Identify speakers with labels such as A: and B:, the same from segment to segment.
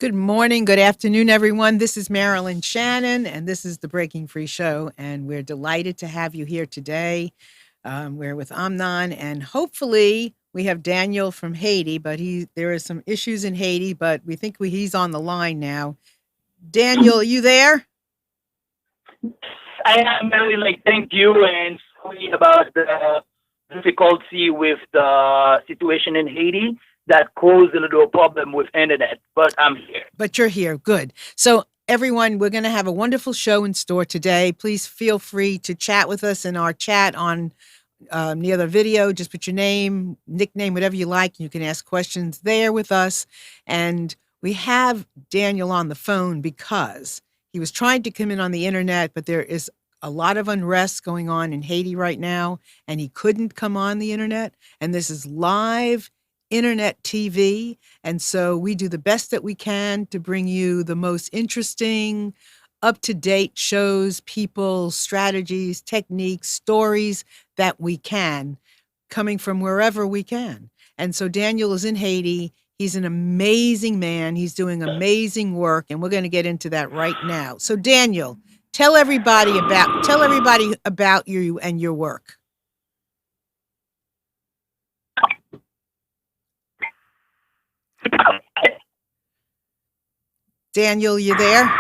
A: Good morning, good afternoon, everyone. This is Marilyn Shannon, and this is the Breaking Free Show. And we're delighted to have you here today. We're with Amnon, and hopefully we have Daniel from Haiti. But there are some issues in Haiti, but we think he's on the line now. Daniel, are you there?
B: I am really thank you and sorry about the difficulty with the situation in Haiti that caused a little problem with internet, but I'm here.
A: But you're here. Good. So, everyone, we're going to have a wonderful show in store today. Please feel free to chat with us in our chat on near the video. Just put your name, nickname, whatever you like. You can ask questions there with us. And we have Daniel on the phone because he was trying to come in on the internet, but there is a lot of unrest going on in Haiti right now, and he couldn't come on the internet. And this is live internet TV. And so we do the best that we can to bring you the most interesting, up to date shows, people, strategies, techniques, stories that we can, coming from wherever we can. And so Daniel is in Haiti. He's an amazing man. He's doing amazing work, and we're going to get into that right now. So Daniel, tell everybody about you and your work. Daniel, you there?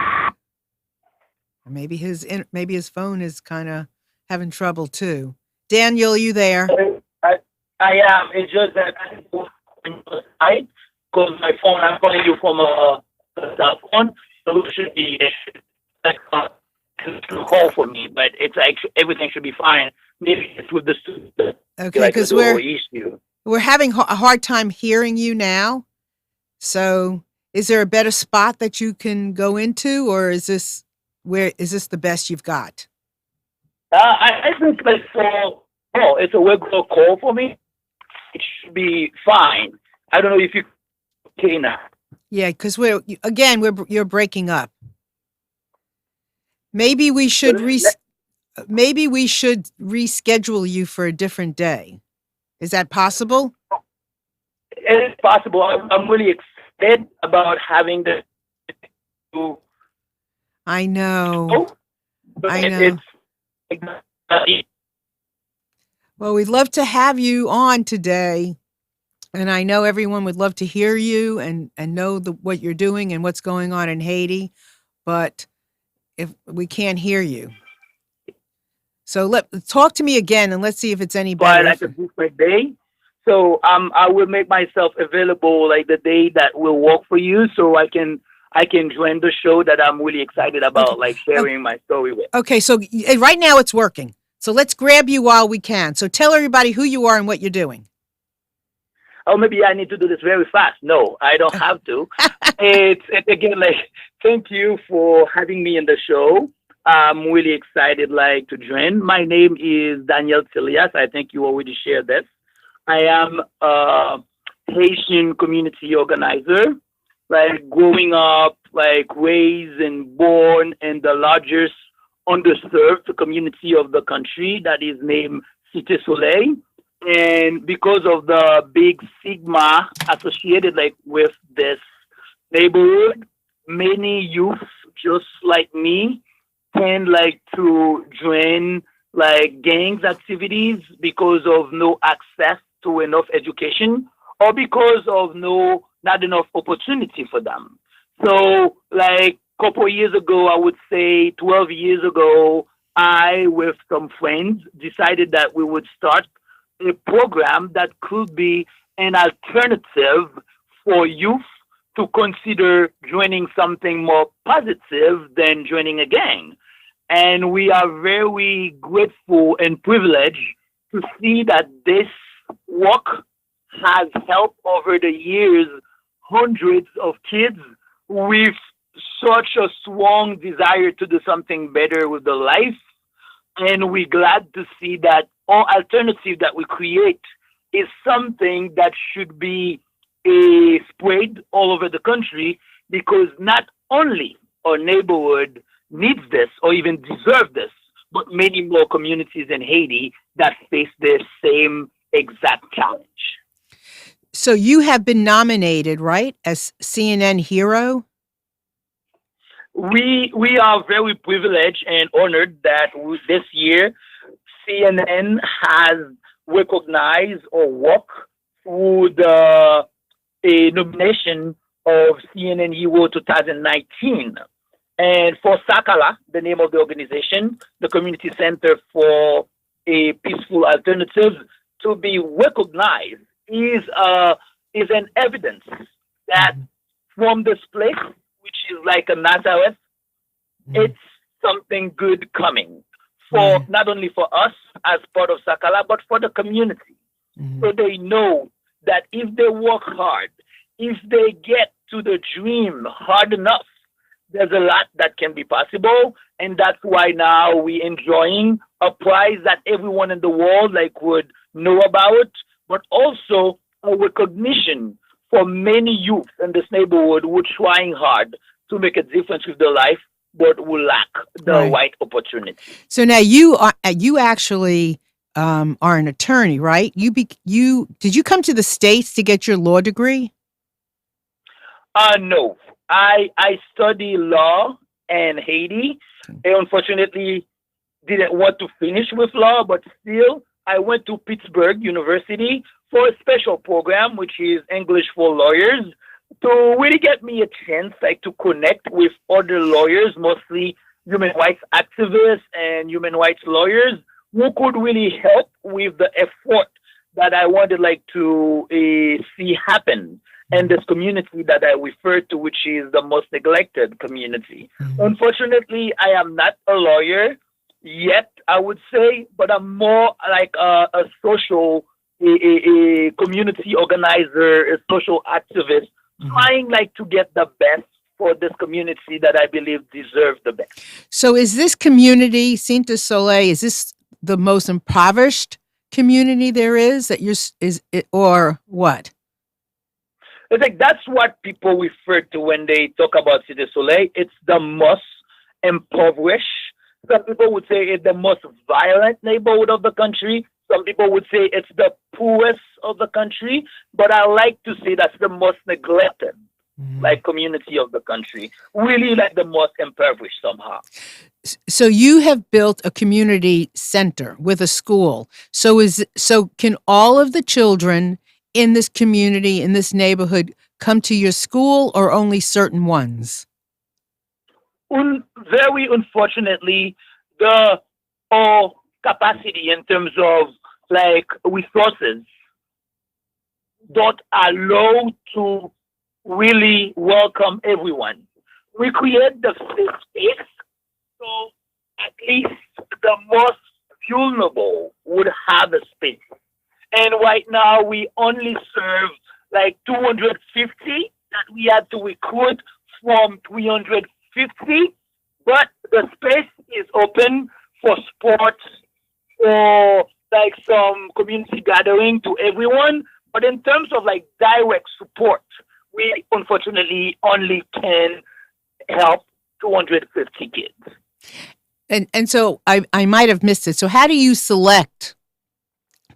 A: Maybe his phone is kind of having trouble too. Daniel, are you there?
B: I am. It's just that I didn't go inside because my phone. I'm calling you from a cell phone, so it should be like a call for me. But it's like everything should be fine. Maybe it's with the student.
A: Okay, because we're having a hard time hearing you now. So, is there a better spot that you can go into, or is this the best you've got?
B: I think it's a regular call for me. It should be fine. I don't know if you okay now.
A: Yeah, because you're breaking up. Maybe we should reschedule you for a different day. Is that possible?
B: It is possible. I'm really excited about having the.
A: I know. I know. Well, we'd love to have you on today. And I know everyone would love to hear you and know what you're doing and what's going on in Haiti. But if we can't hear you. So talk to me again and let's see if it's any better.
B: Like a different day. So I will make myself available like the day that will work for you so I can join the show that I'm really excited about, like sharing my story with.
A: Okay, so right now it's working. So let's grab you while we can. So tell everybody who you are and what you're doing.
B: Oh, maybe I need to do this very fast. No, I don't have to. It's again, thank you for having me in the show. I'm really excited, to join. My name is Daniel Tillias. I think you already shared this. I am a Haitian community organizer. Growing up, raised and born in the largest underserved community of the country that is named Cité Soleil. And because of the big stigma associated with this neighborhood, many youth just like me tend to join gangs activities because of no access to enough education or because of not enough opportunity for them. So couple years ago, I would say 12 years ago, I with some friends decided that we would start a program that could be an alternative for youth to consider joining something more positive than joining a gang. And we are very grateful and privileged to see that this work has helped over the years hundreds of kids with such a strong desire to do something better with their life. And we're glad to see that our alternative that we create is something that should be spread all over the country because not only our neighborhood needs this or even deserve this, but many more communities in Haiti that face the same exact challenge.
A: So you have been nominated, right, as CNN Hero?
B: We are very privileged and honored that this year CNN has recognized or walked through the a nomination of CNN Hero 2019. And for Sakala, the name of the organization, the Community Center for a Peaceful Alternative, to be recognized is an evidence that
A: Mhm.
B: from this place, which is like a Nazareth,
A: Mhm.
B: it's something good coming for
A: Right.
B: not only for us as part of Sakala, but for the community.
A: Mhm.
B: So they know that if they work hard, if they get to the dream hard enough, there's a lot that can be possible, and that's why now we're enjoying a prize that everyone in the world like would know about, but also a recognition for many youth in this neighborhood who are trying hard to make a difference with their life, but who lack the
A: Right.
B: right opportunity.
A: So now you actually are an attorney, right? You did you come to the States to get your law degree?
B: No, I study law in Haiti. I unfortunately didn't want to finish with law, but still, I went to Pittsburgh University for a special program, which is English for lawyers, to really get me a chance, like to connect with other lawyers, mostly human rights activists and human rights lawyers, who could really help with the effort that I wanted, like to see happen in
A: Mhm.
B: this community that I refer to, which is the most neglected community.
A: Mhm.
B: Unfortunately, I am not a lawyer yet, I would say, but I'm more like a social, a community organizer, a social activist,
A: Mhm.
B: trying like to get the best for this community that I believe deserve the best.
A: So is this community, Saint du Soleil, is this the most impoverished community there is that is it, or what?
B: It's like that's what people refer to when they talk about Cité Soleil. It's the most impoverished. Some people would say it's the most violent neighborhood of the country. Some people would say it's the poorest of the country. But I like to say that's the most neglected,
A: Mhm.
B: like community of the country. Really, like the most impoverished somehow.
A: So you have built a community center with a school. So can all of the children in this community in this neighborhood come to your school or only certain ones?
B: Very unfortunately, the capacity in terms of like resources don't allow to really welcome everyone. We create the safe space so at least the most vulnerable would have a space. And right now we only serve like 250 that we had to recruit from 350, but the space is open for sports, for like some community gathering to everyone. But in terms of like direct support, we unfortunately only can help 250 kids.
A: And so I might have missed it. So how do you select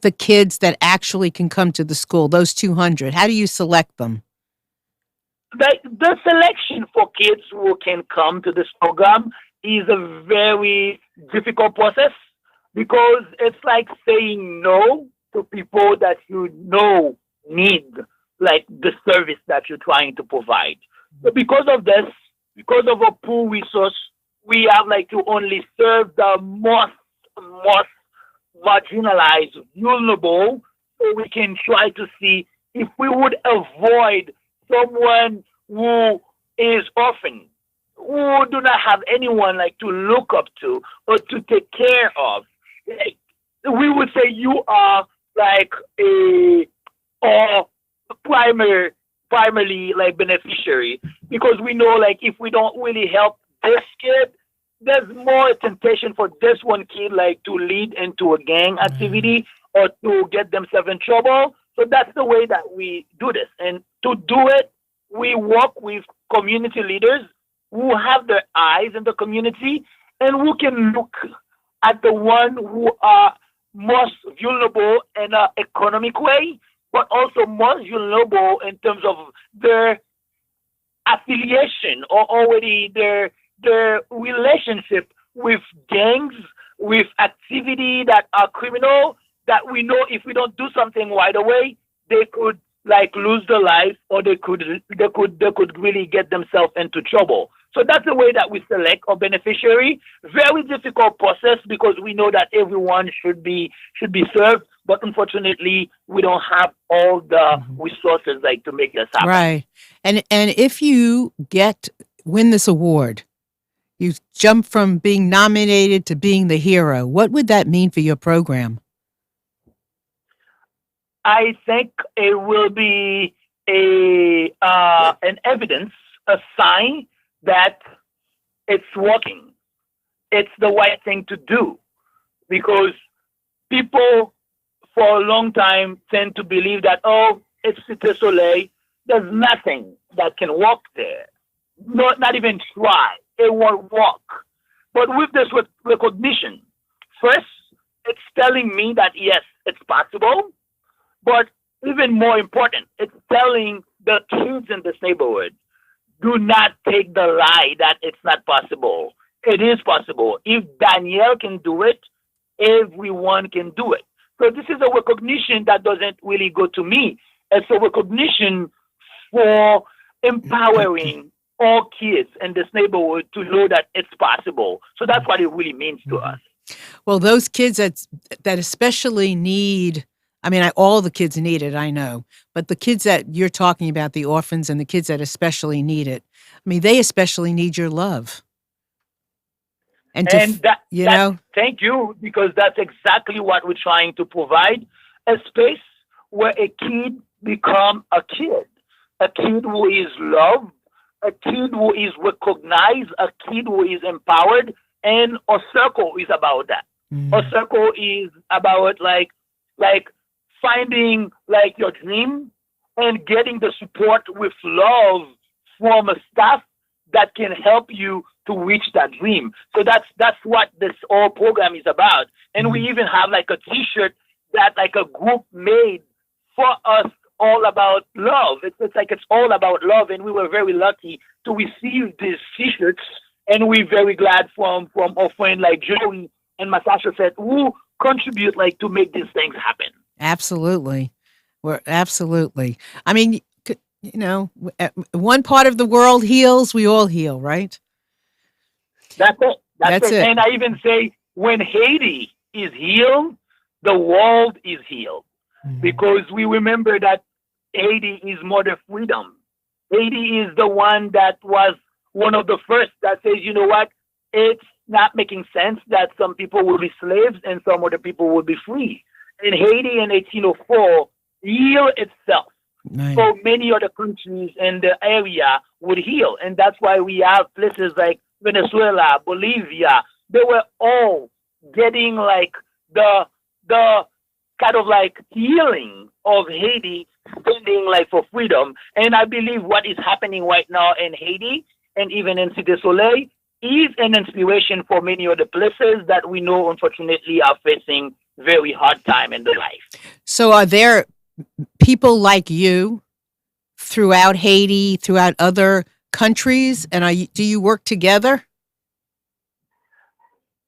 A: the kids that actually can come to the school, those 200? How do you select them?
B: The selection for kids who can come to this program is a very difficult process because it's like saying no to people that you know need like the service that you're trying to provide. So because of this, because of a poor resource, we have like to only serve the most marginalized, vulnerable, so we can try to see if we would avoid someone who is orphan, who do not have anyone like to look up to or to take care of. Like, we would say you are like a or primarily like beneficiary because we know like if we don't really help this kid, there's more temptation for this one kid like to lead into a gang
A: Right.
B: activity or to get themselves in trouble. So that's the way that we do this. And to do it, we work with community leaders who have their eyes in the community and who can look at the one who are most vulnerable in an economic way, but also most vulnerable in terms of their affiliation or already their the relationship with gangs, with activity that are criminal, that we know if we don't do something right away, they could like lose their life, or they could really get themselves into trouble. So that's the way that we select our beneficiary. Very difficult process because we know that everyone should be served, but unfortunately we don't have all the
A: Mhm.
B: resources like to make this happen.
A: Right. And if you win this award, you jump from being nominated to being the hero. What would that mean for your program?
B: I think it will be a an evidence, a sign that it's working. It's the right thing to do because people for a long time tend to believe that, oh, it's Cité Soleil. There's nothing that can work there. Not even try. It won't work. But with this recognition, first, it's telling me that yes, it's possible. But even more important, it's telling the kids in this neighborhood, do not take the lie that it's not possible. It is possible. If Danielle can do it, everyone can do it. So this is a recognition that doesn't really go to me. It's a recognition for empowering all kids in this neighborhood to know that it's possible. So that's what it really means to
A: Mhm.
B: us.
A: Well, those kids that especially need, I mean, all the kids need it, I know, but the kids that you're talking about, the orphans and the kids that especially need it, I mean, they especially need your love. And
B: And that
A: you
B: that
A: know,
B: thank you, because that's exactly what we're trying to provide, a space where a kid become a kid who is loved, a kid who is recognized, a kid who is empowered, and a circle is about that. A
A: mm,
B: circle is about like finding like your dream and getting the support with love from a staff that can help you to reach that dream. So that's what this whole program is about. And we
A: mm,
B: even have like a T-shirt that like a group made for us, all about love. It's like it's all about love, and we were very lucky to receive these T-shirts, and we're very glad from our friend like Joey and Matasha said who contribute like to make these things happen.
A: absolutely. We're absolutely. I mean, one part of the world heals, we all heal, right?
B: That's it. That's
A: That's
B: it.
A: it.
B: And I even say when Haiti is healed, the world is healed.
A: Mhm.
B: Because we remember that Haiti is mother freedom. Haiti is the one that was one of the first that says, you know what, it's not making sense that some people will be slaves and some other people will be free. And Haiti in 1804 healed itself,
A: Right.
B: so many other countries in the area would heal. And that's why we have places like Venezuela, Bolivia. They were all getting like the kind of like healing of Haiti, standing like for freedom. And I believe what is happening right now in Haiti and even in Cité Soleil is an inspiration for many other places that we know unfortunately are facing very hard time in their life.
A: So are there people like you throughout Haiti, throughout other countries, and do you work together?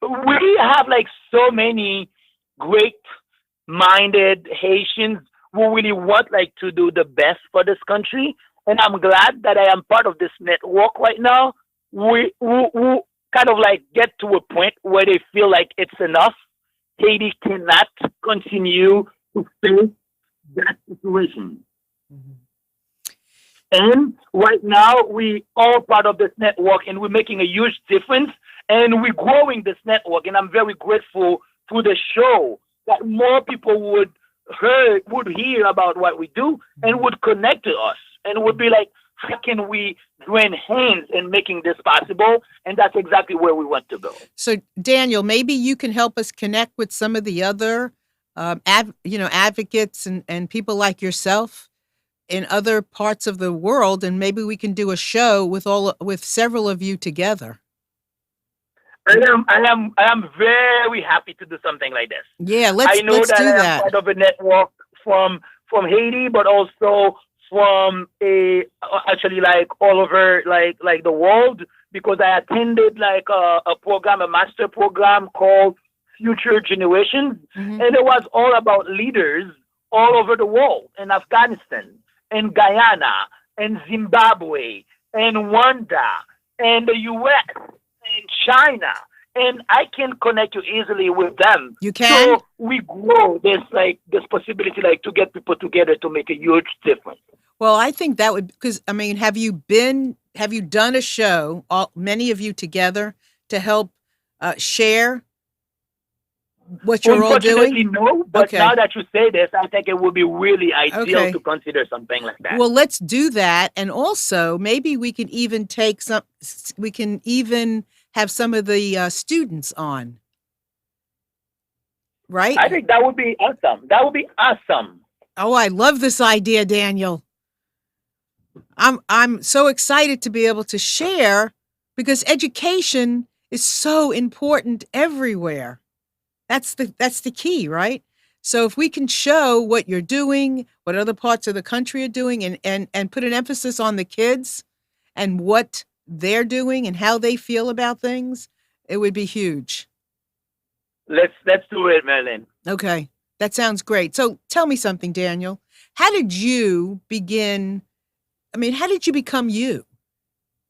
B: We have like so many great minded Haitians who really want like to do the best for this country. And I'm glad that I am part of this network right now. We who kind of like get to a point where they feel like it's enough. Haiti cannot continue to face that situation.
A: Mhm.
B: And right now, we all part of this network, and we're making a huge difference. And we're growing this network, and I'm very grateful to the show that more people would hear about what we do and would connect to us and would be like, how can we join hands in making this possible? And that's exactly where we want to go.
A: So, Daniel, maybe you can help us connect with some of the other, advocates and people like yourself in other parts of the world, and maybe we can do a show with several of you together.
B: I am very happy to do something like this.
A: Yeah,
B: I
A: let's
B: know
A: let's
B: that
A: do
B: I am
A: that.
B: part of a network from Haiti, but also from a actually like all over like the world because I attended like a program, a master program called Future Generations,
A: Hmm.
B: and it was all about leaders all over the world in Afghanistan, in Guyana, in Zimbabwe, in Rwanda, and the U.S. and China, and I can connect you easily with them.
A: You can?
B: So we grow this possibility like to get people together to make a huge difference.
A: Well, I think that would, because I mean, have you done a show, many of you together, to help share what you're all doing?
B: Unfortunately, no. But now
A: Okay.
B: that you say this, I think it would be really ideal to
A: Okay.
B: consider something like that.
A: Well, let's do that. And also, maybe we can even we can even have some of the students on, right?
B: I think that would be awesome. That would be awesome.
A: Oh, I love this idea, Daniel. I'm so excited to be able to share because education is so important everywhere. That's the key, right? So if we can show what you're doing, what other parts of the country are doing, and put an emphasis on the kids and what they're doing and how they feel about things, it would be huge.
B: Let's do it, Merlin.
A: Okay, that sounds great. So tell me something, Daniel. How did you begin? I mean, how did you become you?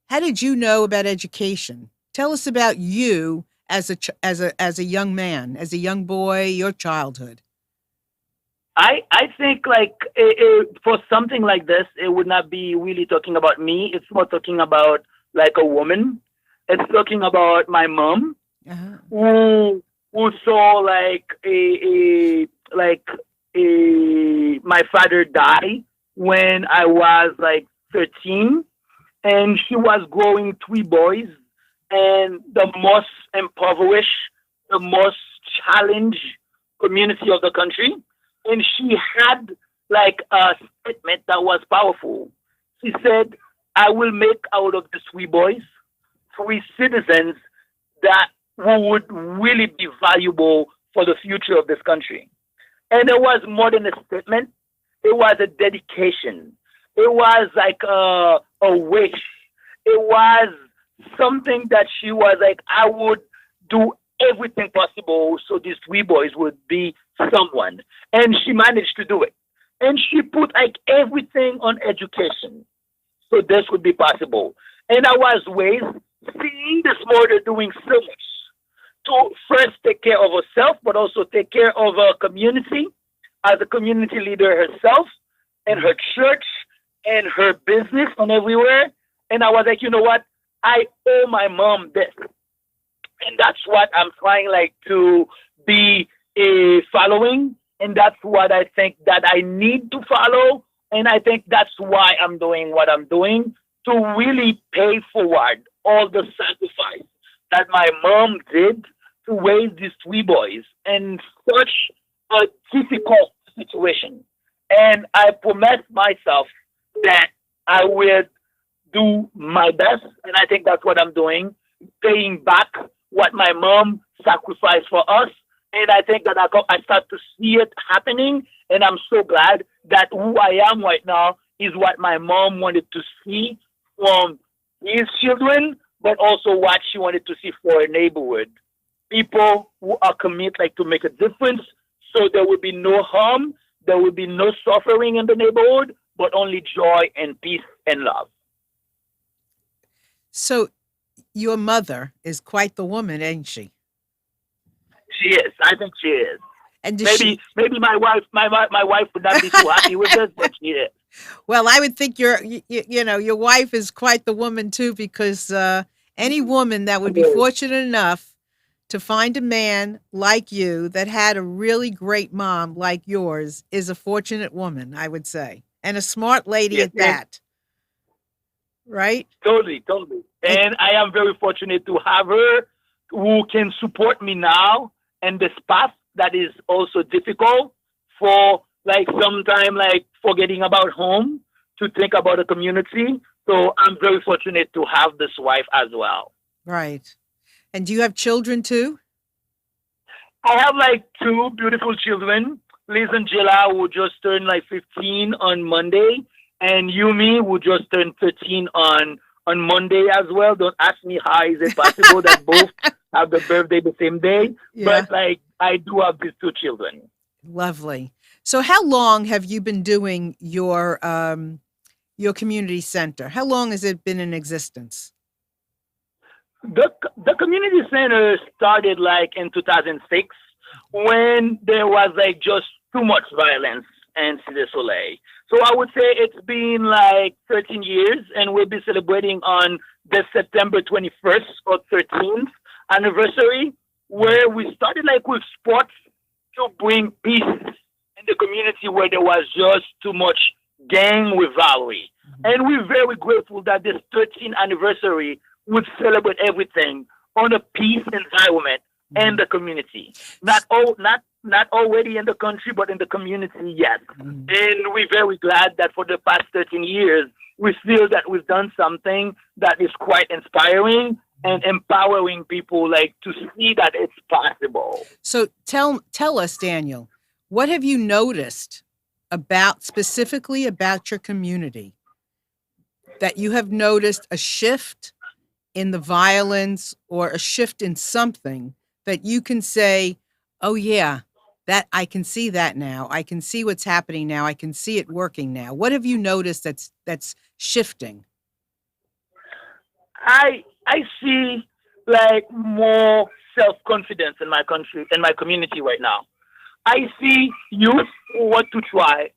A: How did you know about education? Tell us about you as as a young man, as a young boy, your childhood.
B: I think like for something like this, it would not be really talking about me. It's more talking about like a woman. It's talking about my mom
A: Uh-huh.
B: who saw like a like a my father die when I was like 13, and she was growing three boys, and the most impoverished, the most challenged community of the country, and she had like a statement that was powerful. She said, "I will make out of the three boys three citizens that who would really be valuable for the future of this country." And it was more than a statement; it was a dedication. It was like a wish. It was something that she was like, "I would do everything possible so these three boys would be someone." And she managed to do it. And she put like everything on education so this would be possible. And I was raised seeing this mother doing so much to first take care of herself, but also take care of her community as a community leader herself and her church and her business and everywhere. And I was like, you know what? I owe my mom this. And that's what I'm trying like to be a following. And that's what I think that I need to follow. And I think that's why I'm doing what I'm doing to really pay forward all the sacrifice that my mom did to raise these three boys in such a difficult situation. And I promised myself that I would do my best. And I think that's what I'm doing, paying back what my mom sacrificed for us. And I think that I start to see it happening. And I'm so glad that who I am right now is what my mom wanted to see from his children, but also what she wanted to see for a neighborhood. People who are committed like to make a difference so there will be no harm, there will be no suffering in the neighborhood, but only joy and peace and love.
A: So your mother is quite the woman, ain't she?
B: She is. I think she is.
A: And does
B: Maybe
A: she?
B: my wife would not be too happy with this, but she is.
A: Well, I would think you know your wife is quite the woman too, because any woman that would be fortunate enough to find a man like you that had a really great mom like yours is a fortunate woman, I would say, and a smart lady
B: Yes,
A: at
B: and
A: that, right?
B: totally, totally.
A: And
B: And I am very fortunate to have her who can support me now in this path that is also difficult for like sometime like forgetting about home to think about the community. So I'm very fortunate to have this wife as well.
A: right. And do you have children too?
B: I have like two beautiful children, Liz and Jilla, who just turned like 15 on Monday, and Yumi, who just turned 13 on Monday as well. Don't ask me how is it possible that both have the birthday the same day,
A: Yeah.
B: but like I do have these two children.
A: Lovely. So how long have you been doing your community center? How long has it been in existence?
B: The community center started like in 2006 when there was like just too much violence in Cité Soleil. So I would say it's been like 13 years, and we'll be celebrating on the September 21st or 13th anniversary, where we started like with sports to bring peace in the community where there was just too much gang rivalry. And we're very grateful that this 13th anniversary would celebrate everything on a peace environment in
A: Mhm.
B: the community. Not already in the country, but in the community, yes.
A: Mhm.
B: And we're very glad that for the past 13 years, we feel that we've done something that is quite inspiring and empowering people like to see that it's possible.
A: So tell us, Daniel, what have you noticed about specifically about your community that you have noticed a shift in the violence or a shift in something that you can say, "Oh yeah, that I can see that now. I can see what's happening now. I can see it working now." What have you noticed that's shifting?
B: I see like more self confidence in my country, in my community right now. I see youth who want to try.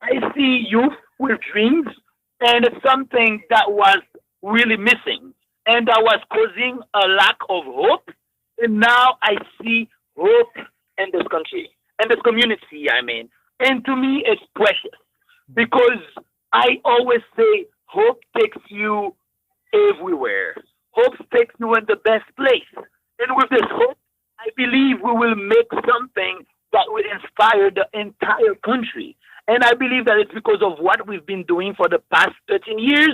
B: I see youth with dreams, and it's something that was really missing, and that was causing a lack of hope. And now I see hope in this country, in this community. I mean, and to me, it's precious because I always say hope takes you everywhere. Hope takes you in the best place. And with this hope, I believe we will make something that will inspire the entire country. And I believe that it's because of what we've been doing for the past 13 years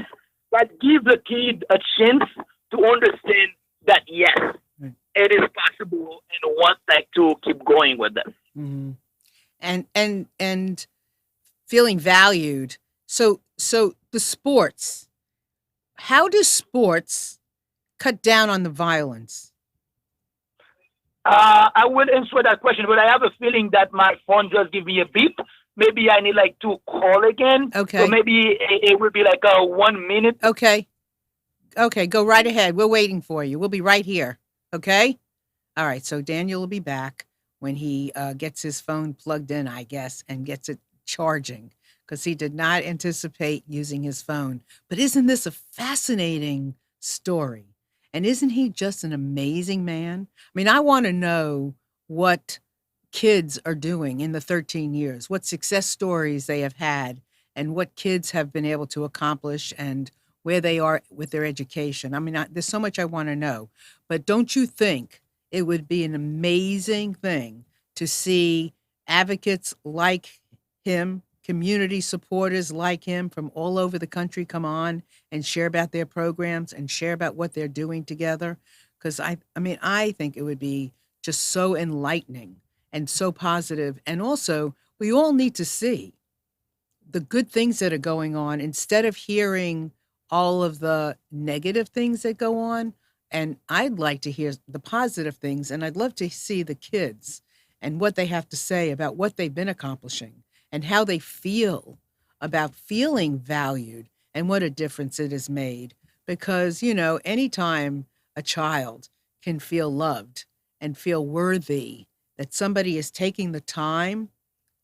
B: that give the kid a chance to understand that yes,
A: Right.
B: it is possible and want like to keep going with this.
A: Mhm. And feeling valued. So the sports. How does sports cut down on the violence?
B: I will answer that question, but I have a feeling that my phone just give me a beep. Maybe I need like to call again. So
A: Okay.
B: maybe it will be like a 1 minute.
A: Okay. Okay, go right ahead. We're waiting for you. We'll be right here. Okay? All right. So Daniel will be back when he gets his phone plugged in, I guess, and gets it charging because he did not anticipate using his phone. But isn't this a fascinating story? And isn't he just an amazing man? I mean, I want to know what kids are doing in the 13 years, what success stories they have had, and what kids have been able to accomplish and where they are with their education. I mean, there's so much I want to know. But don't you think it would be an amazing thing to see advocates like him, community supporters like him from all over the country come on and share about their programs and share about what they're doing together? Because I mean, I think it would be just so enlightening and so positive. And also, we all need to see the good things that are going on instead of hearing all of the negative things that go on. And I'd like to hear the positive things, and I'd love to see the kids and what they have to say about what they've been accomplishing and how they feel about feeling valued and what a difference it has made. Because, anytime a child can feel loved and feel worthy, that somebody is taking the time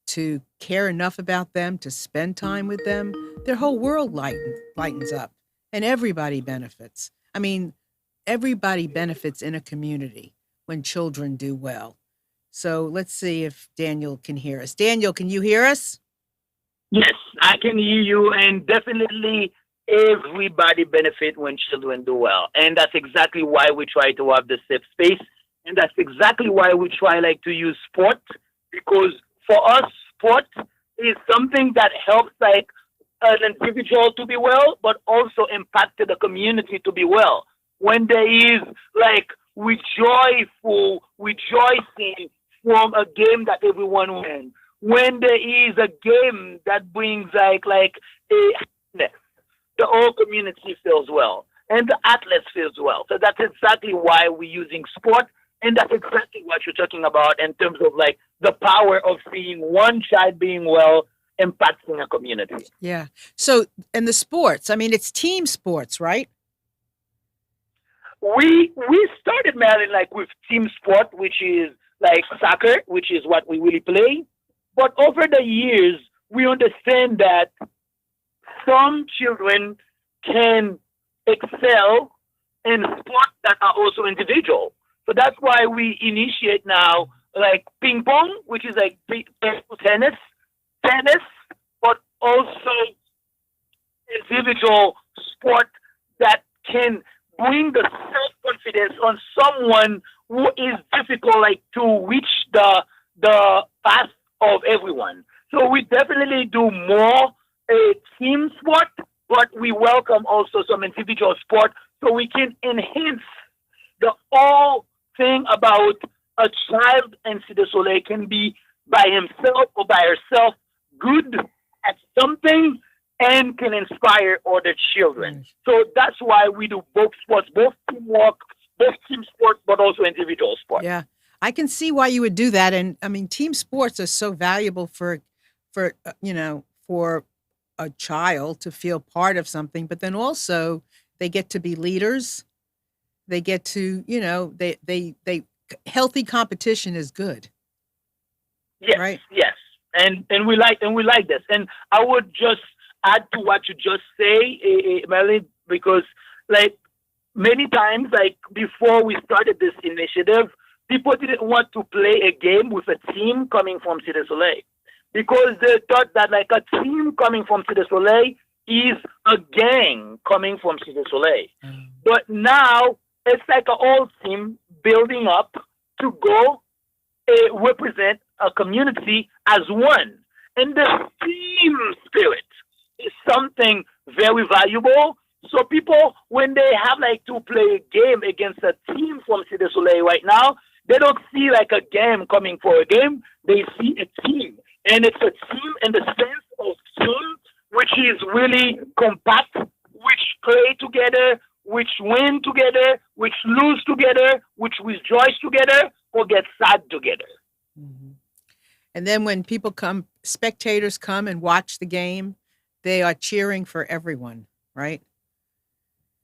A: to care enough about them to spend time with them, their whole world lightens up and everybody benefits. I mean, everybody benefits in a community when children do well. So let's see if Daniel can hear us. Daniel, can you hear us?
B: Yes, I can hear you, and definitely everybody benefit when children do well, and that's exactly why we try to have the safe space, and that's exactly why we try like to use sport because for us, sport is something that helps like an individual to be well, but also impact the community to be well. When there is like rejoicing from a game that everyone wins, when there is a game that brings like happiness. The whole community feels well, and the athletes feels well. So that's exactly why we're using sport, and that's exactly what you're talking about in terms of like the power of seeing one child being well impacting a community.
A: Yeah. So, and the sports, I mean, it's team sports, right?
B: We started Maryland like with team sport, which is like soccer, which is what we really play. But over the years, we understand that some children can excel in sports that are also individual. So that's why we initiate now like ping pong, which is like tennis, tennis, but also individual sport that can bring the self confidence on someone who is difficult like to reach the path of everyone. So we definitely do more team sport, but we welcome also some individual sport so we can enhance the whole thing about a child in Cité Soleil can be by himself or by herself good at something and can inspire other children.
A: Nice.
B: So that's why we do both sports, both teamwork, both team sports, but also individual sports.
A: Yeah. I can see why you would do that. And I mean, team sports are so valuable for a child to feel part of something, but then also they get to be leaders. They get to, healthy competition is good,
B: Yes,
A: right?
B: yes, and we like this. And I would just add to what you just say, Melly, because like many times, like before we started this initiative, people didn't want to play a game with a team coming from Cité Soleil because they thought that like a team coming from Cité Soleil is a gang coming from Cité Soleil.
A: Um,
B: But now it's like a whole team building up to go represent a community as one. And the team spirit is something very valuable. So people, when they have like to play a game against a team from Cité Soleil right now, they don't see like a game coming for a game. They see a team. And it's a team in the sense of team, which is really compact, which play together, which win together, which lose together, which rejoice together, or get sad together.
A: mhm. And then when spectators come and watch the game, they are cheering for everyone, right?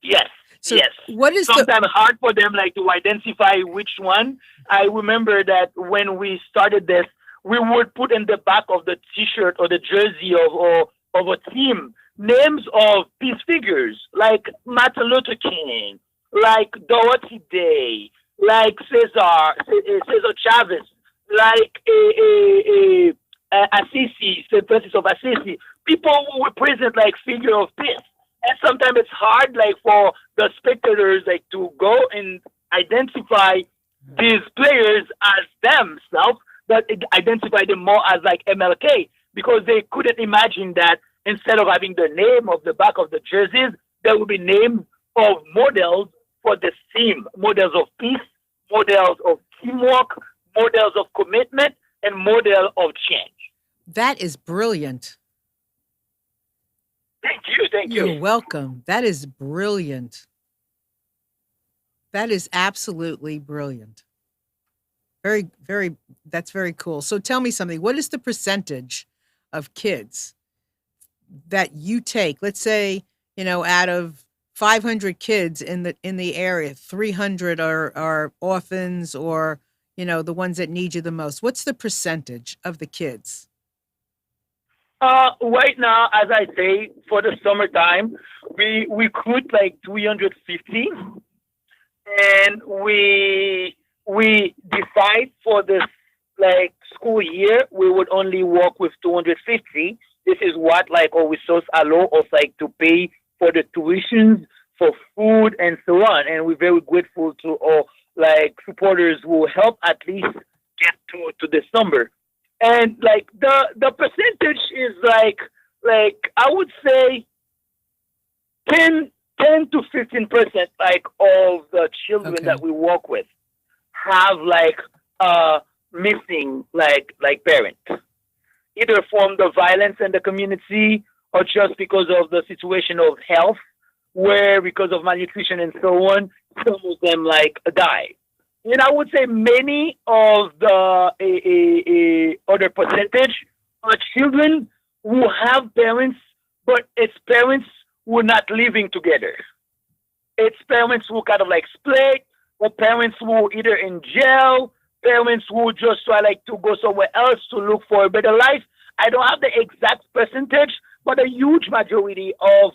B: Yes,
A: So
B: yes.
A: what is the
B: Sometimes hard for them like to identify which one. I remember that when we started this, we would put in the back of the T-shirt or the jersey of a team names of these figures like Martin Luther King, like Dorothy Day, like Cesar Chavez, like Assisi, Saint Francis of Assisi. People who represent like figure of peace. And sometimes it's hard like for the spectators like to go and identify these players as themselves, but identify them more as like MLK because they couldn't imagine that instead of having the name of the back of the jerseys, there would be names of models for this team, models of peace, models of teamwork, models of commitment, and model of change.
A: that is brilliant.
B: Thank you, thank
A: You're
B: you.
A: welcome. That is brilliant. That is absolutely brilliant. Very, very, that's very cool. So tell me something. What is the percentage of kids that you take? Let's say, out of 500 kids in the area, 300 are orphans or, the ones that need you the most. What's the percentage of the kids?
B: Right now, as I say, for the summertime, we recruit like 350, and we decide for this like school year we would only work with 250. This is what like our resource allow us like to pay for the tuitions, for food, and so on. And we're very grateful to our like supporters who help at least get to this number. And like the percentage is like I would say 10 to 15% like of the children
A: Okay.
B: that we work with have like missing like parent either from the violence in the community or just because of the situation of health, where because of malnutrition and so on, some of them like die. And I would say many of the other percentage are children who have parents, but its parents were not living together. It's parents who kind of like split, or parents who either in jail, parents who just try like to go somewhere else to look for a better life. I don't have the exact percentage, but a huge majority of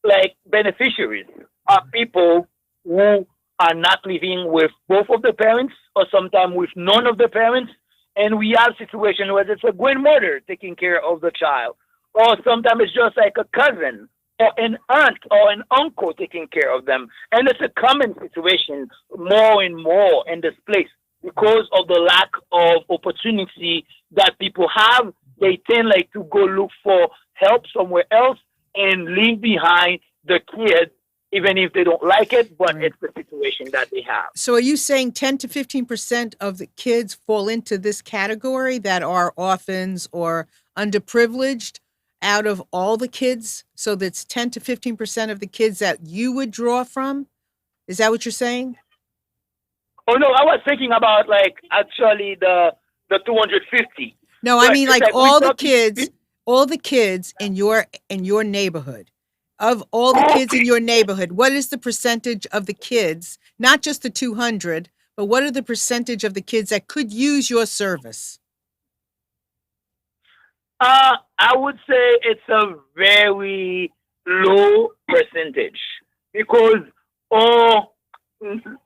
B: like beneficiaries are people who are not living with both of the parents or sometimes with none of the parents. And we have situations where it's a grandmother taking care of the child, or sometimes it's just like a cousin or an aunt or an uncle taking care of them. And it's a common situation more and more in this place because of the lack of opportunity that people have. They tend like to go look for help somewhere else and leave behind the kids, even if they don't like it, but
A: Right.
B: it's the situation that they have.
A: So are you saying 10 to 15% of the kids fall into this category that are orphans or underprivileged out of all the kids? So that's 10 to 15% of the kids that you would draw from? Is that what you're saying?
B: Oh no, I was thinking about like actually the 250,
A: No, I
B: but
A: mean
B: it's
A: like
B: like we talking.
A: all the kids in your neighborhood. Of all the kids in
B: Okay,
A: your neighborhood, what is the percentage of the kids, not just the 200, but what are the percentage of the kids that could use your service?
B: I would say it's a very low percentage because our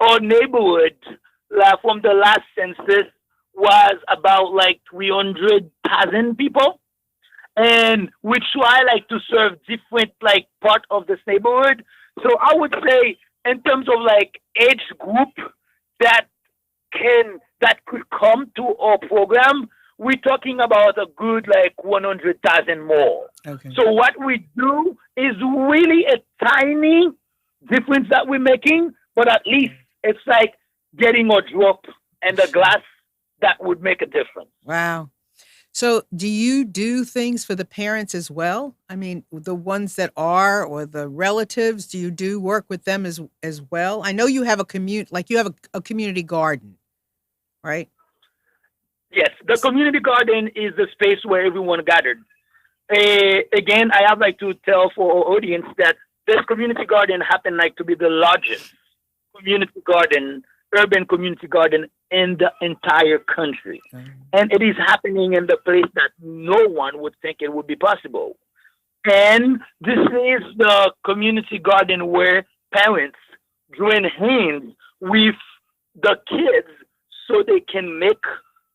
B: our neighborhood, like from the last census, was about like 300,000 people, and we try like to serve different like part of this neighborhood. So I would say in terms of like age group that that could come to our program, we're talking about a good like 100,000 more.
A: Okay.
B: So what we do is really a tiny difference that we're making, but at least it's like getting a drop in the glass that would make a difference.
A: Wow. So, do you do things for the parents as well? I mean, the ones that are or the relatives, do you do work with them as well? I know you have you have a community garden, right?
B: Yes, the community garden is the space where everyone gathered. Again, I have like to tell for our audience that this community garden happened like to be the largest community garden, urban community garden in the entire country. And it is happening in the place that no one would think it would be possible. And this is the community garden where parents join hands with the kids so they can make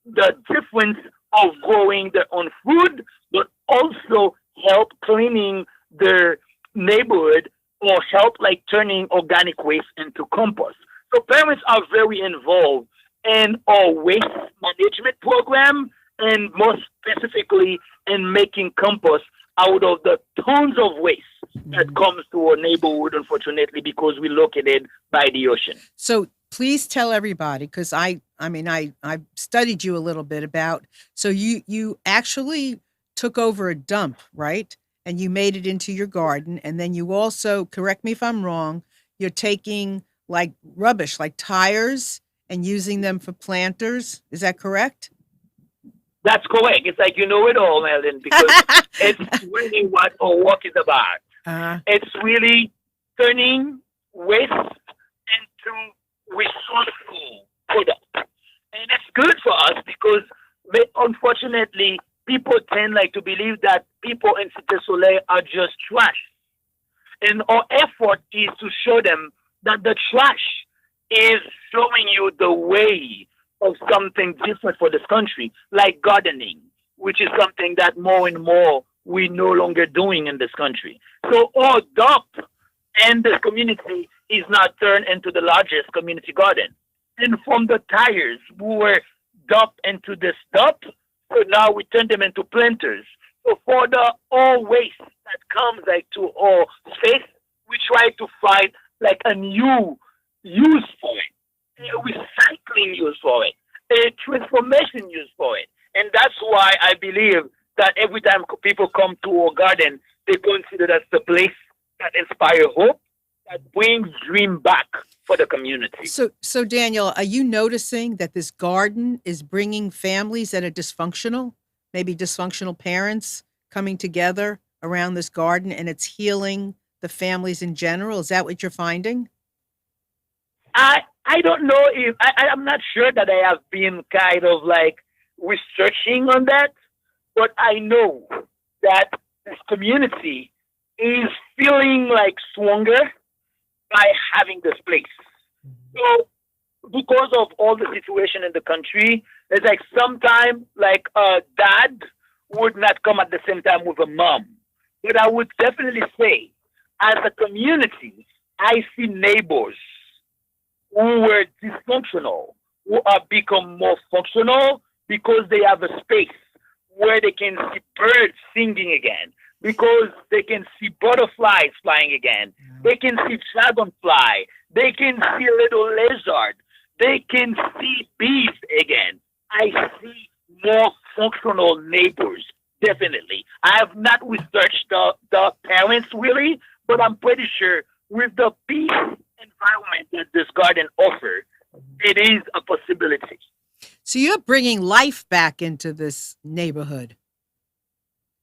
B: the difference of growing their own food, but also help cleaning their neighborhood or help like turning organic waste into compost. So parents are very involved in our waste management program and more specifically in making compost out of the tons of waste that
A: Mhm.
B: comes to our neighborhood, unfortunately, because we're located by the ocean.
A: So, please tell everybody because I mean I studied you a little bit about so you actually took over a dump, right? And you made it into your garden and then you also, correct me if I'm wrong, you're taking like rubbish, like tires and using them for planters. Is that correct?
B: That's correct. It's like you know it all, Melvin, because it's really what our work is about.
A: uh,
B: It's really turning waste into resourceful product. And it's good for us because unfortunately people tend like to believe that people in Cité Soleil are just trash. And our effort is to show them that the trash is showing you the way of something different for this country, like gardening, which is something that more and more we no longer doing in this country. So our dump and this community is now turned into the largest community garden. And from the tires who were dumped into this dump, so now we turn them into planters. So for the all waste that comes like to our space, we try to find like a new use for it, a recycling use for it, a transformation use for it. And that's why I believe that every time people come to our garden, they consider that's the place that inspire hope, that brings dream back for the community.
A: So Daniel, are you noticing that this garden is bringing families that are dysfunctional, maybe dysfunctional parents coming together around this garden, and it's healing the families in general? Is that what you're finding?
B: I don't know if I'm not sure that I have been kind of like researching on that, but I know that this community is feeling like stronger by having this place. So because of all the situation in the country, it's like sometimes like a dad would not come at the same time with a mom. But I would definitely say, as a community, I see neighbors who were dysfunctional, who are become more functional because they have a space where they can see birds singing again, because they can see butterflies flying again, they can see dragonfly, they can see little lizard, they can see bees again. I see more functional neighbors, definitely. I have not researched the parents really, but I'm pretty sure with the peace environment that this garden offers, it is a possibility.
A: So you're bringing life back into this neighborhood.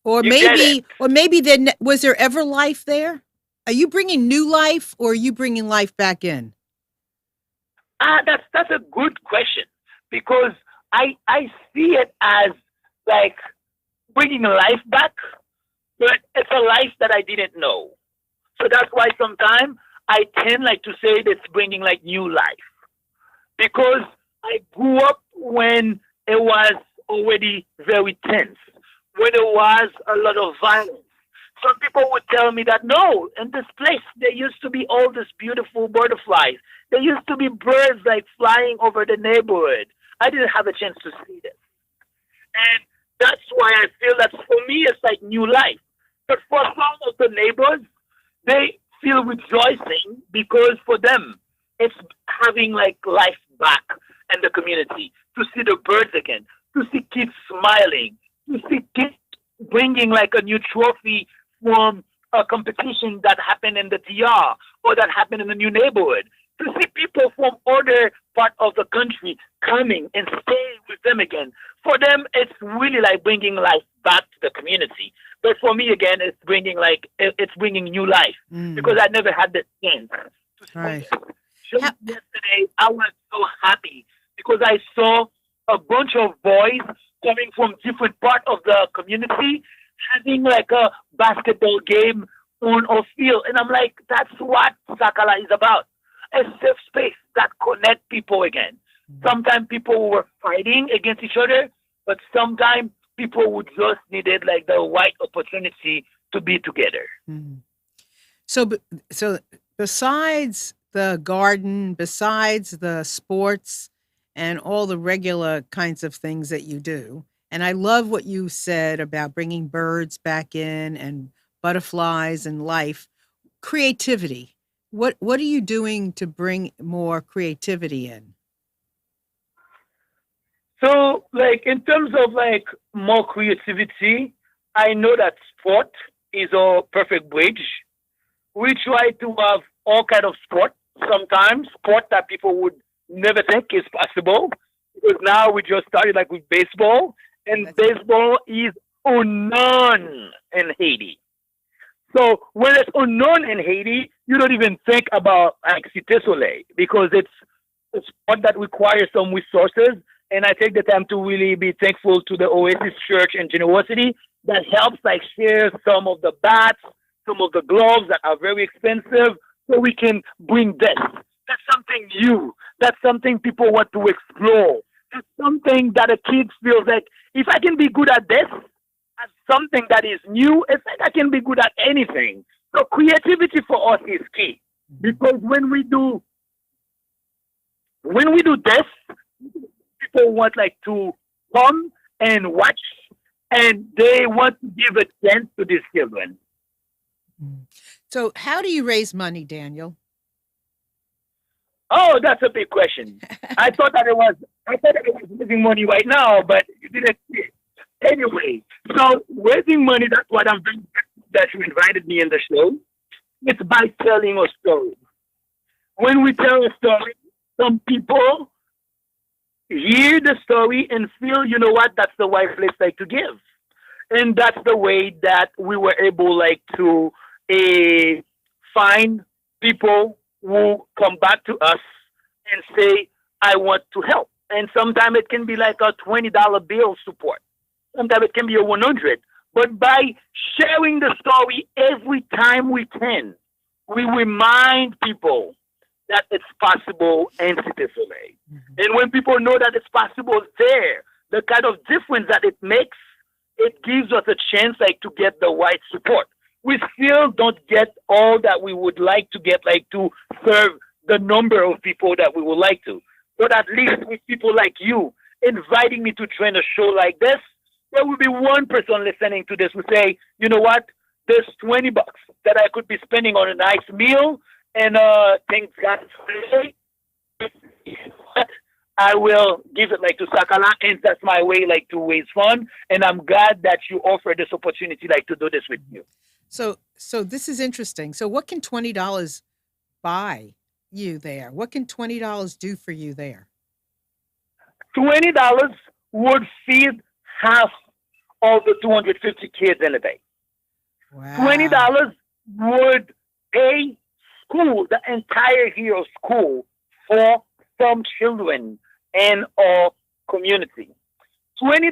A: Or
B: You get it?
A: maybe was there ever life there? Are you bringing new life or are you bringing life back in?
B: That's a good question because I see it as like bringing life back, but it's a life that I didn't know. So that's why sometimes I tend like to say that it's bringing like new life because I grew up when it was already very tense, when there was a lot of violence. Some people would tell me that no, in this place there used to be all these beautiful butterflies. There used to be birds like flying over the neighborhood. I didn't have a chance to see this. And that's why I feel that for me it's like new life. But for some of the neighbors, they feel rejoicing because for them it's having like life back in the community, to see the birds again, to see kids smiling, to see kids bringing like a new trophy from a competition that happened in the TR or that happened in a new neighborhood, to see people from other part of the country coming and staying with them again. For them, it's really like bringing life back to the community. But for me, again, it's bringing new life
A: Mm,
B: because I never had the chance to see
A: right.
B: this. Just
A: How,
B: yesterday, I was so happy because I saw a bunch of boys coming from different part of the community having like a basketball game on our field. And I'm like, that's what Sakala is about. A safe space that connect people again. Sometimes people were fighting against each other, but sometimes people would just needed like the right opportunity to be together.
A: mm. So, so besides the garden, besides the sports and all the regular kinds of things that you do, and I love what you said about bringing birds back in and butterflies and life, creativity. What are you doing to bring more creativity in?
B: So, like in terms of like more creativity, I know that sport is a perfect bridge. We try to have all kind of sport. Sometimes sport that people would never think is possible. Because now we just started like with baseball, and
A: That's right.
B: baseball is unknown in Haiti. So when it's unknown in Haiti, you don't even think about like Cité Soleil because it's a sport that requires some resources. And I take the time to really be thankful to the Oasis Church and Generosity that helps like share some of the bats, some of the gloves that are very expensive, so we can bring this. That's something new. That's something people want to explore. That's something that a kid feels like if I can be good at this, at something that is new, it's like I can be good at anything. So creativity for us is key because when we do this, people want like to come and watch, and they want to give a chance to these children.
A: Mm. So, how do you raise money, Daniel?
B: Oh, that's a big question. I thought that it was. I thought that it was losing money right now, but you didn't see it. Anyway, so raising money, that's what I'm doing. That you invited me in the show. It's by telling a story. When we tell a story, some people hear the story and feel, you know what, that's the right place like to give. And that's the way that we were able like to uh, find people who come back to us and say, I want to help. And sometimes it can be like a $20 bill support. Sometimes it can be a 100. But by sharing the story every time we can, we remind people that it's possible in Cité Soleil.
A: Mhm.
B: And when people know that it's possible there, the kind of difference that it makes, it gives us a chance like to get the right support. We still don't get all that we would like to get, like to serve the number of people that we would like to. But at least with people like you inviting me to join a show like this, there will be one person listening to this who say, you know what, there's $20 that I could be spending on a nice meal and things got I will give it like to Sakala, and that's my way like to raise fund. And I'm glad that you offer this opportunity like to do this with you.
A: So this is interesting. So what can $20 buy you there? What can $20 do for you there?
B: $20 would feed half of the 250 kids in the day.
A: Wow.
B: $20 would pay school, the entire year of school for some children in our community. $20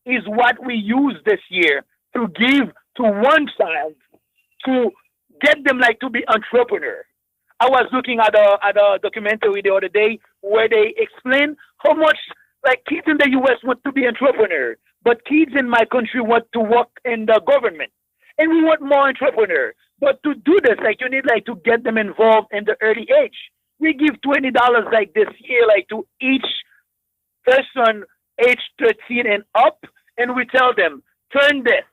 B: is what we use this year to give to one child to get them like to be entrepreneur. I was looking at a documentary the other day where they explain how much like kids in the US want to be entrepreneur, but kids in my country want to work in the government. And we want more entrepreneur. But to do this, like you need like to get them involved in the early age. We give $20 like this year, like to each person age 13 and up, and we tell them, turn this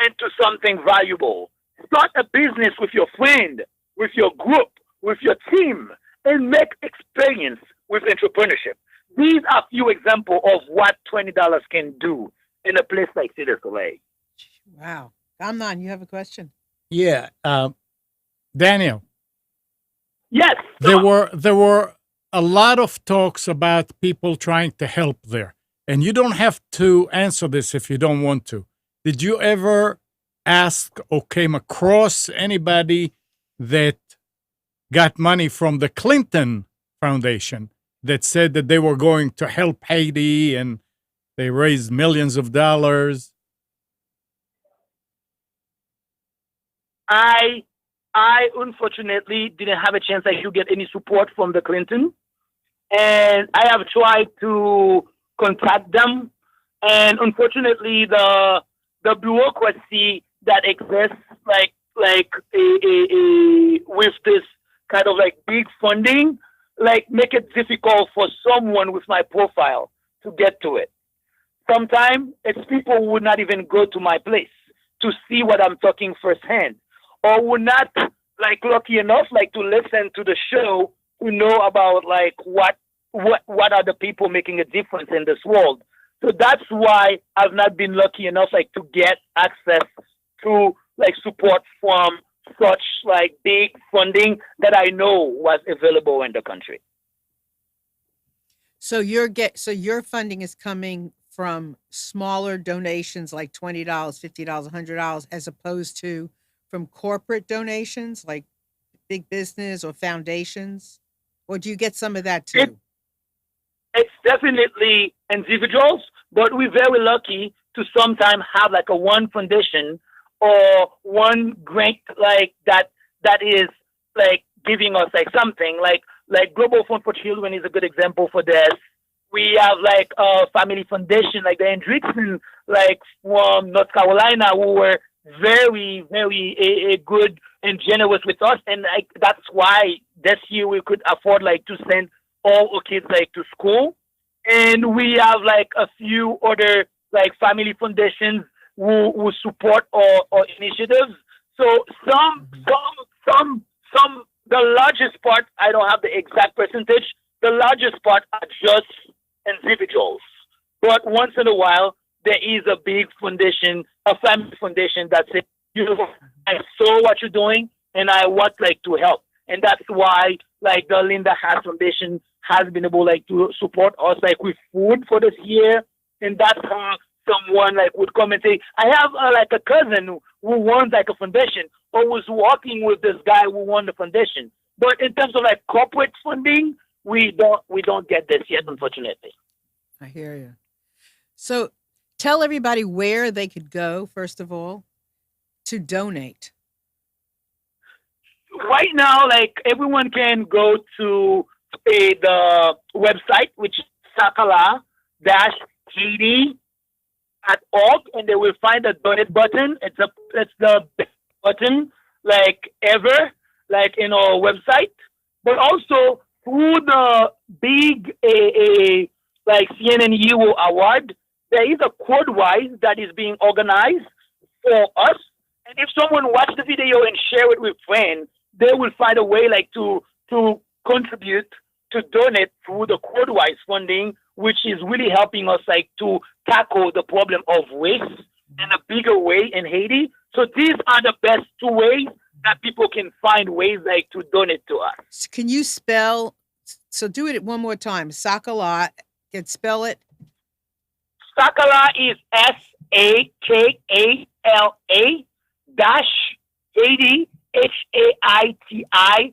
B: into something valuable. Start a business with your friend, with your group, with your team, and make experience with entrepreneurship. These are few examples of what $20 can do in a place like City Soleil.
A: Wow. Gamnan, you have a question?
C: Yeah, Daniel,
B: Yes,
C: there
B: so
C: were a lot of talks about people trying to help there, and you don't have to answer this if you don't want to. Did you ever ask or came across anybody that got money from the Clinton Foundation that said that they were going to help Haiti and they raised millions of dollars?
B: I I unfortunately didn't have a chance like to get any support from the Clinton, and I have tried to contact them, and unfortunately the bureaucracy that exists with this kind of like big funding like make it difficult for someone with my profile to get to it. Sometimes it's people who would not even go to my place to see what I'm talking firsthand, or would not like lucky enough like to listen to the show to know about like what are the people making a difference in this world. So that's why I've not been lucky enough like to get access to like support from such like big funding that I know was available in the country.
A: So your funding is coming from smaller donations like $20, $50, $100 as opposed to from corporate donations like big business or foundations? Or do you get some of that
B: It
A: too?
B: it's definitely individuals, but we're very lucky to sometimes have like a one foundation or one grant like that is like giving us like something like Global Fund for Children is a good example for this. We have like a family foundation like the Hendrickson like from North Carolina who were very good and generous with us, and like that's why this year we could afford like to send all our kids like to school. And we have like a few other like family foundations who support our initiatives. So
A: Mhm.
B: some the largest part, I don't have the exact percentage, the largest part are just individuals. But once in a while there is a big foundation, a family foundation that says, you know, I saw what you're doing and I want like to help. And that's why like the Linda Haas Foundation has been able like to support us like with food for this year. And that's how someone like would come and say, I have like a cousin who wants like a foundation or was working with this guy who won the foundation. But in terms of like corporate funding, we don't get this yet, unfortunately.
A: I hear you. So tell everybody where they could go, first of all, to donate.
B: Right now, like everyone can go to the website, which is sakala-haiti.org, and they will find a donate button. It's the best button like ever, like in our website. But also through the big like CNN Hero Award, there is a code wise that is being organized for us. And if someone watch the video and share it with friends, they will find a way like to contribute to donate through the code-wise funding, which is really helping us like to tackle the problem of waste in a bigger way in Haiti. So these are the best two ways that people can find ways like to donate to us.
A: Can you spell? So do it one more time. Sakala. Can spell it?
B: Sakala is SAKALA dash Haiti HAITI.org.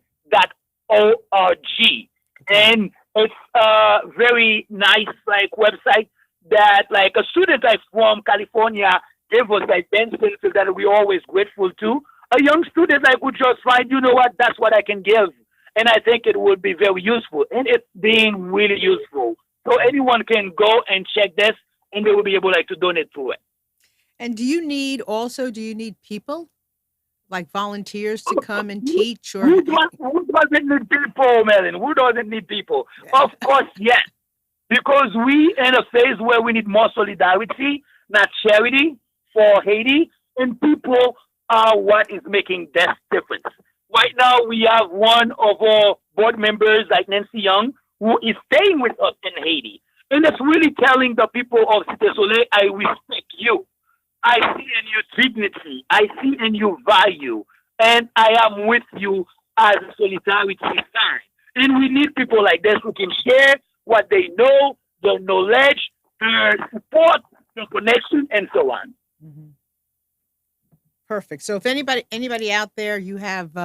B: And it's a very nice like website that like a student like from California gave us like benefits that we're always grateful to. A young student like would just find, you know what, that's what I can give. And I think it would be very useful. And it's being really useful. So anyone can go and check this and they will be able like to donate to it.
A: And do you need people like volunteers to come and teach or
B: Who doesn't need people, Melon? Who doesn't need people? Of course, yes. Because we in a phase where we need more solidarity, not charity for Haiti, and people are what is making that difference. Right now, we have one of our board members, like Nancy Young, who is staying with us in Haiti. And it's really telling the people of Cité Soleil, I respect you. I see in you dignity. I see in you value. And I am with you as a solidarity sign. And we need people like this who can share what they know, their knowledge, their support, their connection, and so on.
A: Mhm. Perfect. So if anybody out there, you have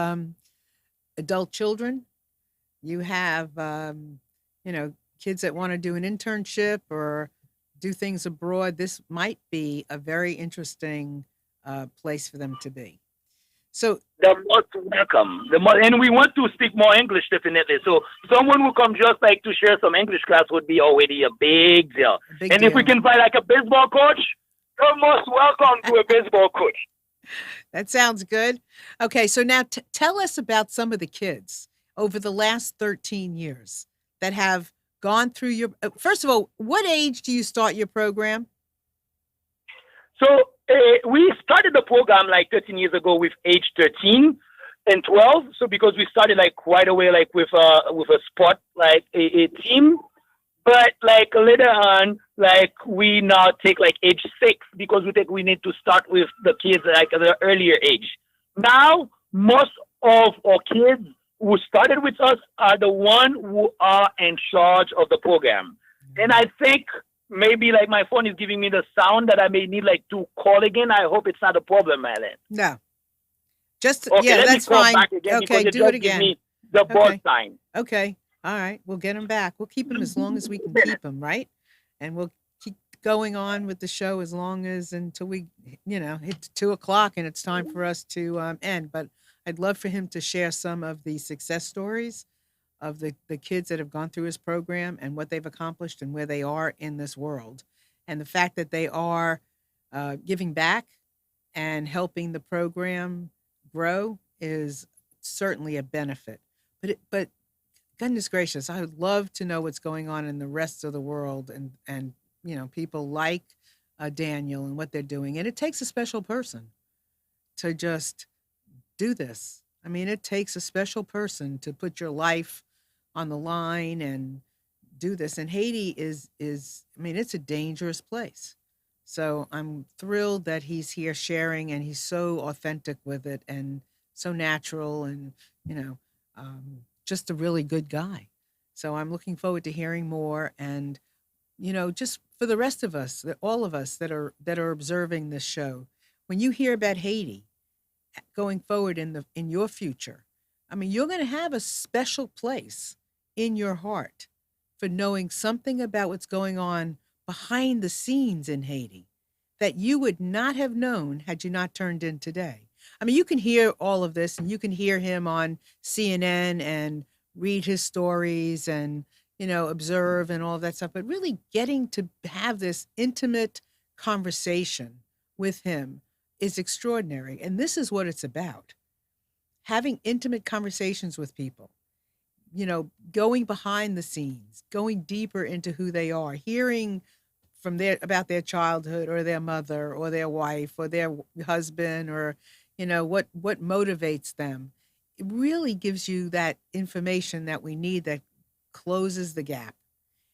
A: adult children, you have kids that want to do an internship or do things abroad, this might be a very interesting place for them to be. So
B: They're most welcome. And we want to speak more English, definitely. So someone who come just like to share some English class would be already a big deal.
A: a big
B: And
A: deal.
B: if we can find like a baseball coach, you're most welcome to a baseball coach.
A: That sounds good. Okay, so now tell us about some of the kids over the last 13 years that have gone through your. First of all, what age do you start your program?
B: So we started the program like 13 years ago with age 13 and 12. So because we started like right away like with a sport like a team, but like later on like we now take like age 6 because we think we need to start with the kids like at an earlier age. Now most of our kids who started with us are the one who are in charge of the program, and I think maybe like my phone is giving me the sound that I may need like to call again. I hope it's not a problem, Alan.
A: No, just
B: Okay,
A: yeah,
B: let me
A: that's
B: call
A: fine.
B: back again because
A: Okay,
B: it
A: do
B: just
A: it
B: gives
A: again.
B: me the ball
A: Okay.
B: sign.
A: Okay, all right, we'll get them back. We'll keep them as long as we can keep them, right? And we'll keep going on with the show as long as until we, hit 2 o'clock and it's time for us to end. But I'd love for him to share some of the success stories of the kids that have gone through his program and what they've accomplished and where they are in this world. And the fact that they are giving back and helping the program grow is certainly a benefit. But goodness gracious, I would love to know what's going on in the rest of the world and people like Daniel and what they're doing. And it takes a special person to just do this. I mean, it takes a special person to put your life on the line and do this. And Haiti is I mean, it's a dangerous place. So I'm thrilled that he's here sharing, and he's so authentic with it and so natural, and you know, just a really good guy. So I'm looking forward to hearing more, and just for the rest of us, all of us that are observing this show, when you hear about Haiti going forward in your future, I mean, you're going to have a special place in your heart for knowing something about what's going on behind the scenes in Haiti that you would not have known had you not turned in today. I mean, you can hear all of this, and you can hear him on CNN and read his stories and observe and all of that stuff, but really getting to have this intimate conversation with him is extraordinary. And this is what it's about: having intimate conversations with people, going behind the scenes, going deeper into who they are, hearing from about their childhood or their mother or their wife or their husband, or what motivates them. It really gives you that information that we need, that closes the gap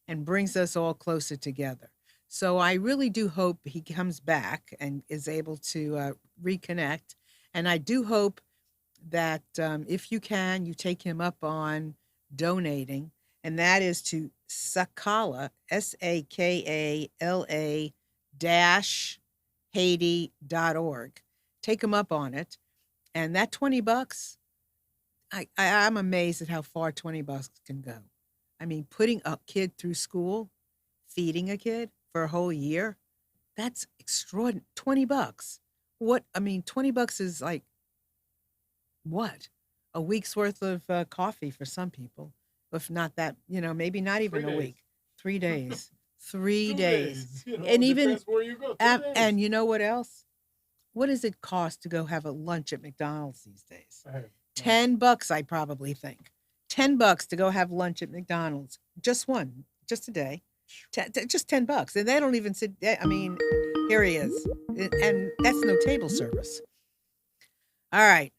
A: and brings us all closer together. So I really do hope he comes back and is able to reconnect. And I do hope that if you can, you take him up on donating, and that is to Sakala, SAKALA dash Haiti.org. Take him up on it. And that $20, I'm amazed at how far $20 can go. I mean, putting a kid through school, feeding a kid for a whole year, that's extraordinary. $20. $20 is like what? A week's worth of coffee for some people. If not that, maybe not even a week. 3 days. 3 days. And even
C: depends where you go. 2 days.
A: and you know what else? What does it cost to go have a lunch at McDonald's these days? $10, I probably think. $10 to go have lunch at McDonald's. Just a day. Just $10. And they don't even sit. I mean, here he is. And that's no table service. All right.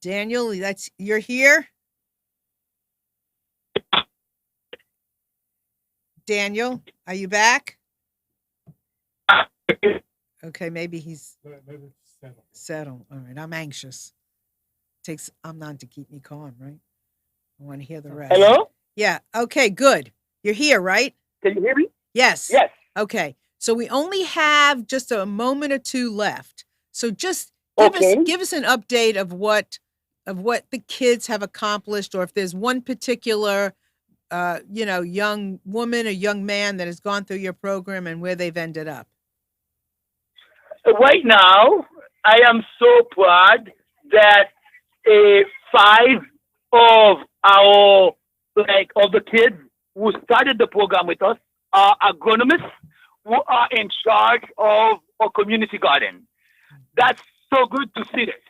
A: Daniel, you're here? Daniel, are you back? Okay, maybe he's settled. All right, I'm anxious. Takes Amnon to keep me calm, right? I want to hear the rest.
B: Hello?
A: Yeah, okay, good. You're here, right?
B: Can you hear me?
A: Yes.
B: Yes.
A: Okay, so we only have just a moment or two left. So just give us an update of what the kids have accomplished, or if there's one particular young woman or young man that has gone through your program and where they've ended up.
B: Right now, I am so proud that 5 of of the kids who started the program with us are agronomists who are in charge of a community garden. That's so good to see this.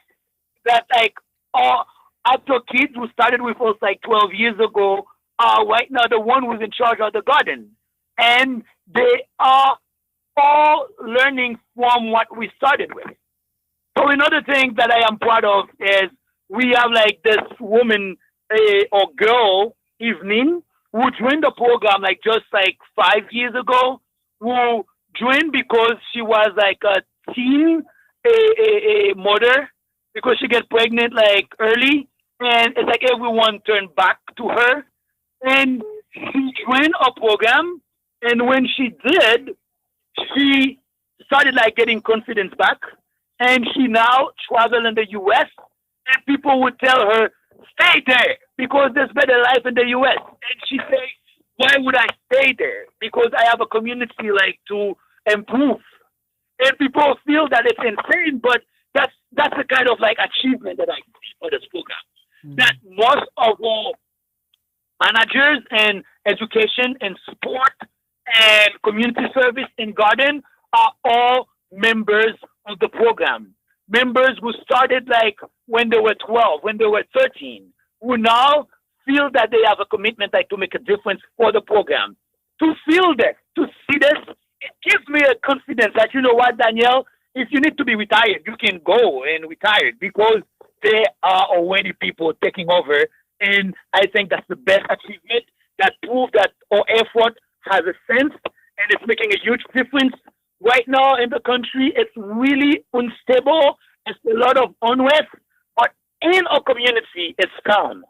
B: That after kids who started with us 12 years ago are right now the one who's in charge of the garden. And they are all learning from what we started with. So another thing that I am proud of is we have this woman or girl, Evening, who joined the program just 5 years ago, who joined because she was a teen, a mother, because she get pregnant early, and it's everyone turned back to her, and she joined our program, and when she did, she started getting confidence back, and she now travel in the U.S. and people would tell her, "Stay there because there's better life in the U.S." And she say, "Why would I stay there? Because I have a community to improve." And people feel that it's insane, but that's the kind of achievement that I see for this program. Mm-hmm. That most of our managers and education and sport and community service in garden are all members of the program. Members who started when they were 12, when they were 13, who now feel that they have a commitment to make a difference for the program. To feel this, to see this, it gives me a confidence that, you know what, Danielle, if you need to be retired, you can go and retire because there are already people taking over. And I think that's the best achievement that proves that our effort has a sense and it's making a huge difference right now in the country, it's really unstable. It's a lot of unrest. But in our community, it's calm.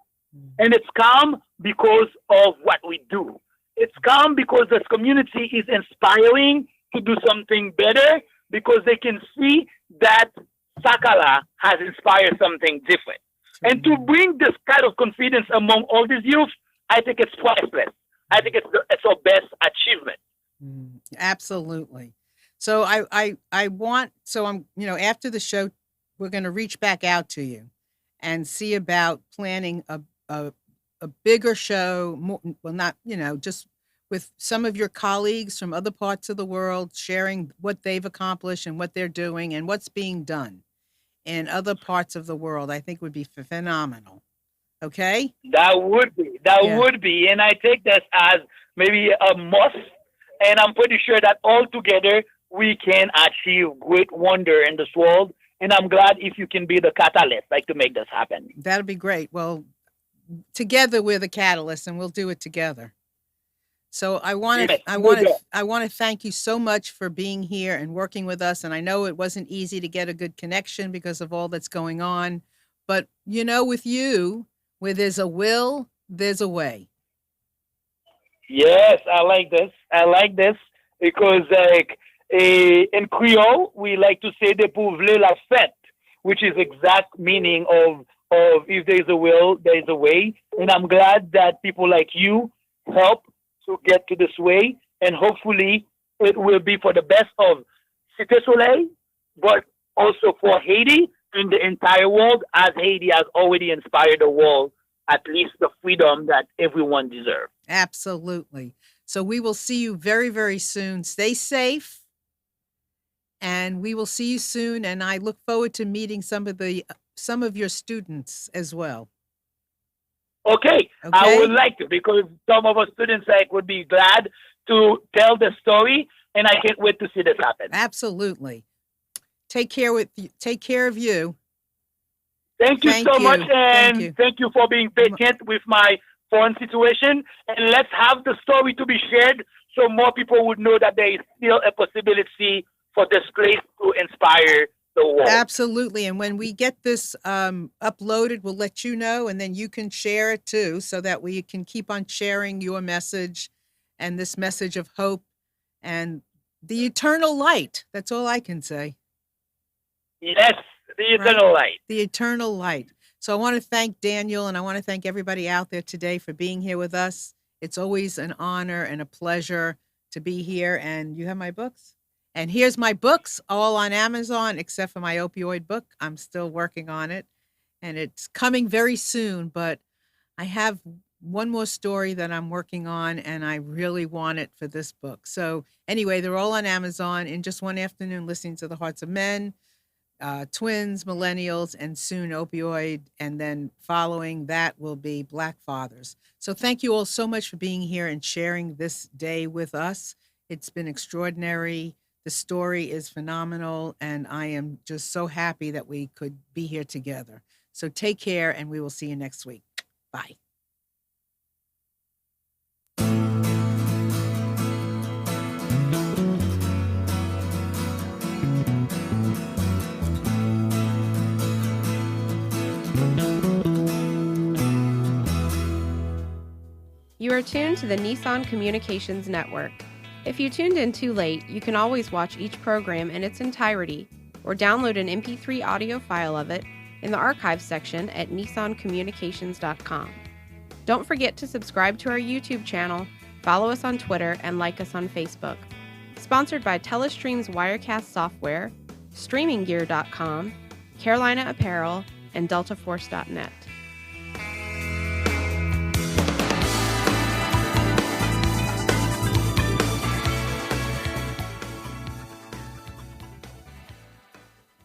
B: And it's calm because of what we do. It's calm because this community is inspiring to do something better because they can see that Sakala has inspired something different. And to bring this kind of confidence among all these youth, I think it's priceless. I think it's our best achievement.
A: Absolutely. So I want, so I'm, after the show, we're going to reach back out to you and see about planning a bigger show. More, well, not, just with some of your colleagues from other parts of the world, sharing what they've accomplished and what they're doing and what's being done in other parts of the world. I think would be phenomenal. Okay?
B: That would be. And I take this as maybe a must. And I'm pretty sure that all together we can achieve great wonder in this world. And I'm glad if you can be the catalyst, to make this happen.
A: That'd be great. Well, together we're the catalyst, and we'll do it together. So I want to thank you so much for being here and working with us. And I know it wasn't easy to get a good connection because of all that's going on, but with you, where there's a will, there's a way.
B: Yes, I like this because in Creole we like to say "dépouvler la fête," which is exact meaning of if there's a will, there's a way. And I'm glad that people like you help to get to this way, and hopefully it will be for the best of Cité Soleil, but also for Haiti and the entire world, as Haiti has already inspired the world, at least the freedom that everyone deserves.
A: Absolutely. So we will see you very, very soon. Stay safe, and we will see you soon. And I look forward to meeting some of your students as well.
B: Okay. I would like to, because some of our students would be glad to tell the story, and I can't wait to see this happen.
A: Absolutely. Take care of you.
B: Thank you so much, and thank you for being patient with my foreign situation. And let's have the story to be shared so more people would know that there is still a possibility for this place to inspire the world.
A: Absolutely. And when we get this uploaded, we'll let you know, and then you can share it too, so that we can keep on sharing your message and this message of hope and the eternal light. That's all I can say.
B: Yes, the eternal light.
A: The eternal light. So I want to thank Daniel, and I want to thank everybody out there today for being here with us. It's always an honor and a pleasure to be here. And you have my books? And here's my books, all on Amazon, except for my opioid book. I'm still working on it, and it's coming very soon. But I have one more story that I'm working on, and I really want it for this book. So anyway, they're all on Amazon. In just one afternoon, listening to the Hearts of Men, Twins, Millennials, and soon Opioid. And then following that will be Black Fathers. So thank you all so much for being here and sharing this day with us. It's been extraordinary. The story is phenomenal, and I am just so happy that we could be here together. So take care, and we will see you next week. Bye.
D: You are tuned to the Nissan Communications Network. If you tuned in too late, you can always watch each program in its entirety or download an MP3 audio file of it in the archives section at nissancommunications.com. Don't forget to subscribe to our YouTube channel, follow us on Twitter, and like us on Facebook. Sponsored by Telestream's Wirecast software, StreamingGear.com, Carolina Apparel, and DeltaForce.net.